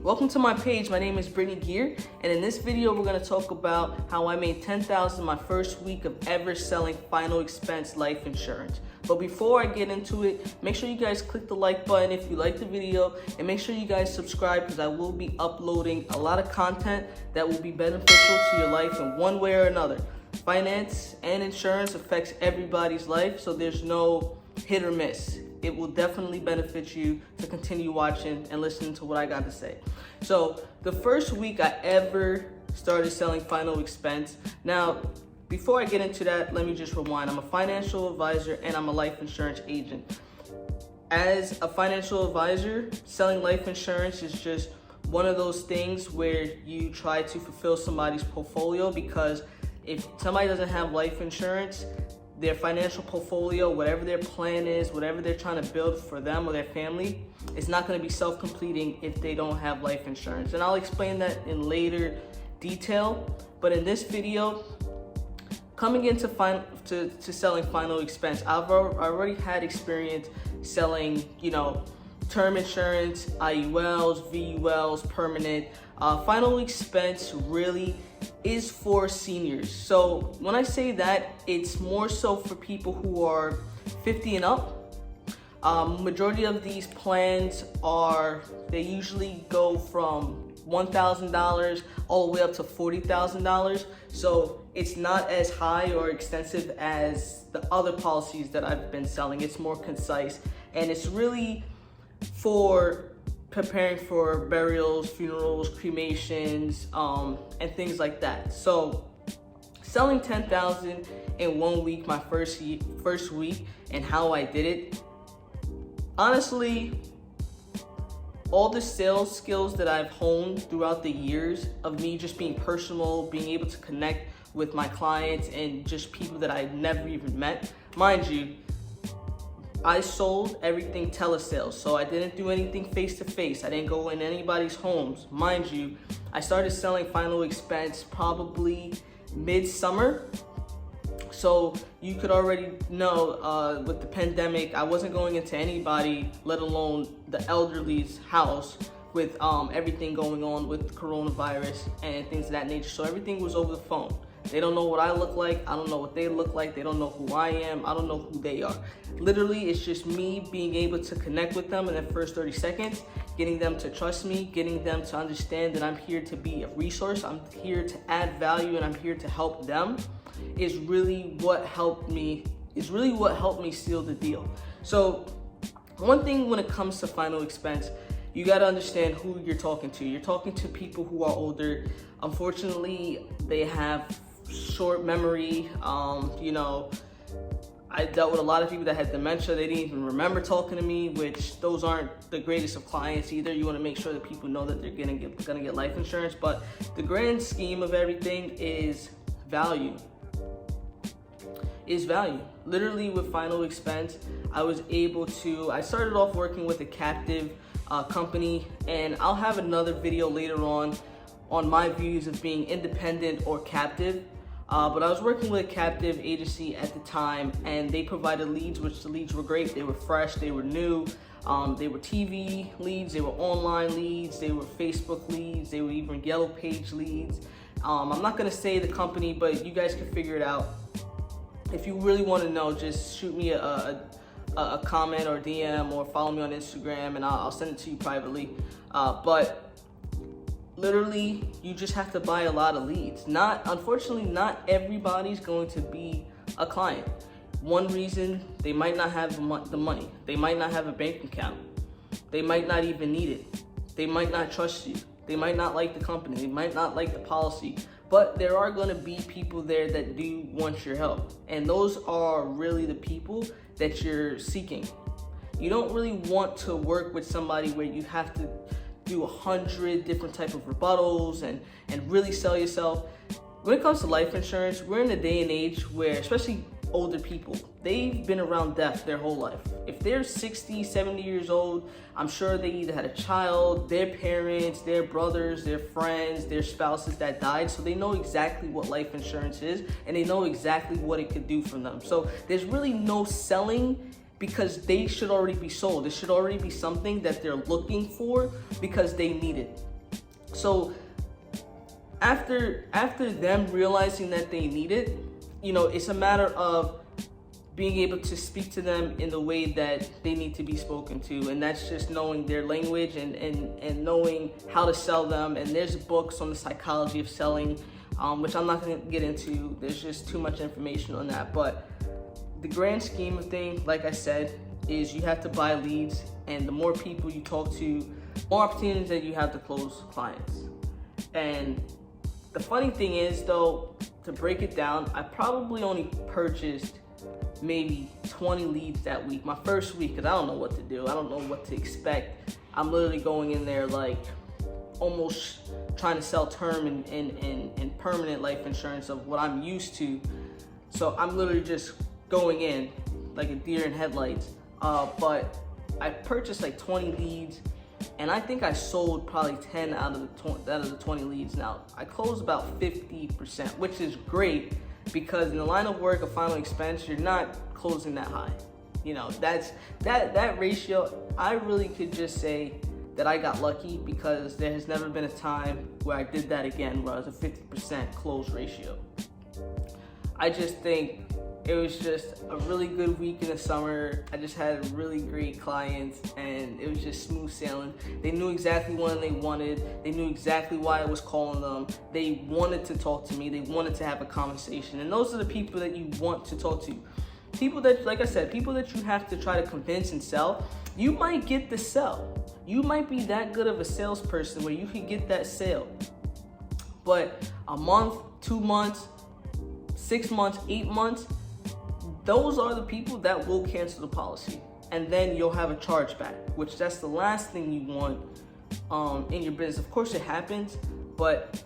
Welcome to my page. My name is Brittany Gear, and in this video we're going to talk about how I made $10,000 my first week of ever selling final expense life insurance. But before I get into it, make sure you guys click the like button if you like the video, and make sure you guys subscribe because I will be uploading a lot of content that will be beneficial to your life in one way or another. Finance and insurance affects everybody's life, so there's no hit or miss. It will definitely benefit you to continue watching and listening to what I got to say. So the first week I ever started selling final expense. Now, before I get into that, let me just rewind. I'm a financial advisor and I'm a life insurance agent. As a financial advisor, selling life insurance is just one of those things where you try to fulfill somebody's portfolio, because if somebody doesn't have life insurance, their financial portfolio, whatever their plan is, whatever they're trying to build for them or their family, it's not going to be self-completing if they don't have life insurance. And I'll explain that in later detail. But in this video, coming into selling final expense, I already had experience selling, term insurance, IULs, VULs, permanent. Final expense really is for seniors. So when I say that, it's more so for people who are 50 and up. Majority of these plans they usually go from $1,000 all the way up to $40,000. So it's not as high or extensive as the other policies that I've been selling. It's more concise, and it's really for preparing for burials, funerals, cremations, and things like that. So selling $10,000 in 1 week, my first week, and how I did it, honestly, all the sales skills that I've honed throughout the years of me just being personal, being able to connect with my clients and just people that I never even met. Mind you, I sold everything telesales, so I didn't do anything face-to-face. I didn't go in anybody's homes. Mind you, I started selling final expense probably mid-summer. So you could already know with the pandemic, I wasn't going into anybody, let alone the elderly's house, with everything going on with coronavirus and things of that nature. So everything was over the phone. They don't know what I look like. I don't know what they look like. They don't know who I am. I don't know who they are. Literally, it's just me being able to connect with them in the first 30 seconds, getting them to trust me, getting them to understand that I'm here to be a resource. I'm here to add value, and I'm here to help them is really what helped me seal the deal. So one thing when it comes to final expense, you got to understand who you're talking to. You're talking to people who are older. Unfortunately, they have short memory. I dealt with a lot of people that had dementia. They didn't even remember talking to me, which those aren't the greatest of clients either. You want to make sure that people know that they're gonna get life insurance. But the grand scheme of everything is value. Literally, with final expense, I started off working with a captive company, and I'll have another video later on my views of being independent or captive. But I was working with a captive agency at the time, and they provided leads, which the leads were great. They were fresh, they were new. They were TV leads, they were online leads, they were Facebook leads, they were even Yellow Page leads. I'm not gonna say the company, but you guys can figure it out. If you really want to know, just shoot me a comment or DM or follow me on Instagram, and I'll send it to you privately. But literally, you just have to buy a lot of leads. Unfortunately, not everybody's going to be a client. One reason, they might not have the money. They might not have a bank account. They might not even need it. They might not trust you. They might not like the company. They might not like the policy. But there are going to be people there that do want your help. And those are really the people that you're seeking. You don't really want to work with somebody where you have to do 100 different type of rebuttals and really sell yourself. When it comes to life insurance, we're in a day and age where, especially older people, they've been around death their whole life. If they're 60, 70 years old, I'm sure they either had a child, their parents, their brothers, their friends, their spouses that died. So they know exactly what life insurance is, and they know exactly what it could do for them. So there's really no selling, because they should already be sold. It should already be something that they're looking for because they need it. So after them realizing that they need it, it's a matter of being able to speak to them in the way that they need to be spoken to, and that's just knowing their language and knowing how to sell them. And there's books on the psychology of selling, which I'm not going to get into. There's just too much information on that. But the grand scheme of things, like I said, is you have to buy leads, and the more people you talk to, more opportunities that you have to close clients. And the funny thing is, though, to break it down, I probably only purchased maybe 20 leads that week, my first week, because I don't know what to do. I don't know what to expect. I'm literally going in there like almost trying to sell term and permanent life insurance of what I'm used to. So I'm literally just going in like a deer in headlights. But I purchased like 20 leads, and I think I sold probably 10 out of the 20 leads. Now, I closed about 50%, which is great, because in the line of work of final expense, you're not closing that high. That's that ratio. I really could just say that I got lucky, because there has never been a time where I did that again, where I was a 50% close ratio. I just think it was just a really good week in the summer. I just had really great clients, and it was just smooth sailing. They knew exactly what they wanted. They knew exactly why I was calling them. They wanted to talk to me. They wanted to have a conversation. And those are the people that you want to talk to. People that, like I said, people that you have to try to convince and sell. You might get the sell. You might be that good of a salesperson where you can get that sale. But a month, 2 months, 6 months, 8 months, those are the people that will cancel the policy, and then you'll have a chargeback, which that's the last thing you want in your business. Of course it happens, but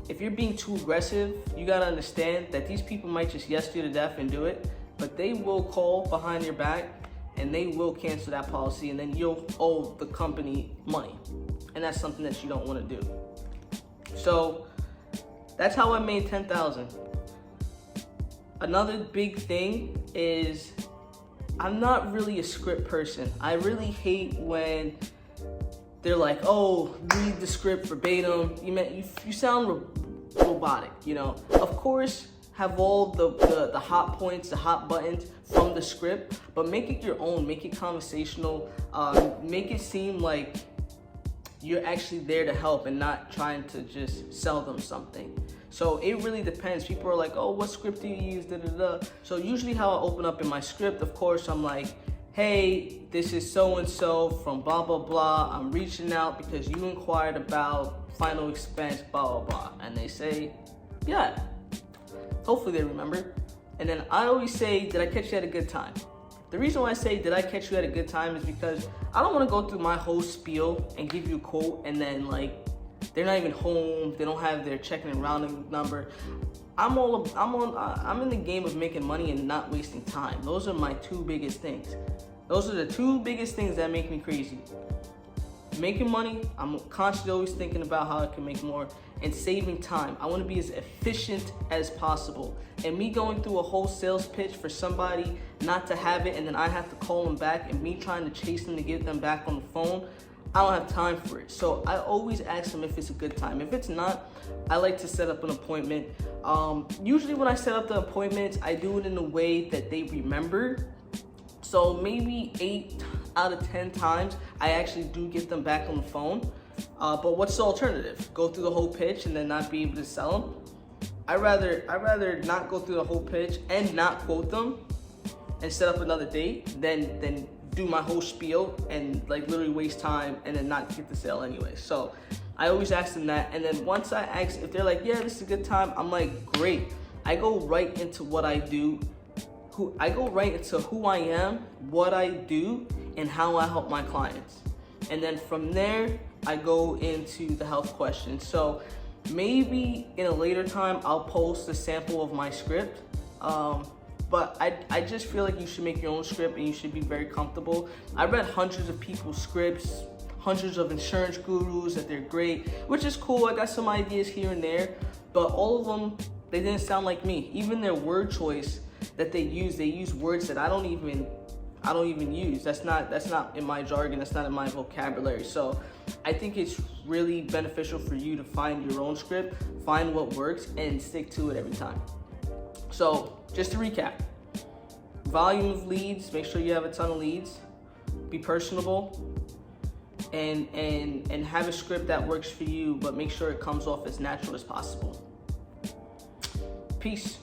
if you're being too aggressive, you gotta understand that these people might just yes you to death and do it, but they will call behind your back and they will cancel that policy, and then you'll owe the company money, and that's something that you don't want to do. So that's how I made 10,000. Another big thing is I'm not really a script person. I really hate when they're like, oh, read the script verbatim. You sound robotic, Of course, have all the hot points, the hot buttons from the script, but make it your own, make it conversational, make it seem like you're actually there to help and not trying to just sell them something. So it really depends. People are like, oh, what script do you use? Da, da, da. So usually how I open up in my script, of course, I'm like, hey, this is so-and-so from blah, blah, blah. I'm reaching out because you inquired about final expense, blah, blah, blah. And they say, yeah. Hopefully they remember. And then I always say, did I catch you at a good time? The reason why I say, did I catch you at a good time, is because I don't want to go through my whole spiel and give you a quote and then they're not even home. They don't have their checking and rounding number. I'm in the game of making money and not wasting time. Those are my two biggest things. Those are the two biggest things that make me crazy. Making money, I'm constantly always thinking about how I can make more, and saving time. I want to be as efficient as possible. And me going through a whole sales pitch for somebody not to have it, and then I have to call them back, and me trying to chase them to get them back on the phone, I don't have time for it. So I always ask them if it's a good time. If it's not, I like to set up an appointment. Usually when I set up the appointments, I do it in a way that they remember. So maybe 8 out of 10 times, I actually do get them back on the phone. But what's the alternative? Go through the whole pitch and then not be able to sell them? I'd rather not go through the whole pitch and not quote them and set up another date than do my whole spiel and literally waste time and then not get the sale anyway. So I always ask them that, and then once I ask, if they're like, yeah, this is a good time, I'm like, great. I go right into what I do. I go right into who I am, what I do, and how I help my clients. And then from there, I go into the health questions. So maybe in a later time, I'll post a sample of my script. But I just feel like you should make your own script and you should be very comfortable. I read hundreds of people's scripts, hundreds of insurance gurus that they're great, which is cool. I got some ideas here and there, but all of them, they didn't sound like me. Even their word choice that they use words that I don't even I don't even use. That's not in my jargon. That's not in my vocabulary. So I think it's really beneficial for you to find your own script, find what works, and stick to it every time. So just to recap, volume of leads, make sure you have a ton of leads, be personable, and have a script that works for you, but make sure it comes off as natural as possible. Peace.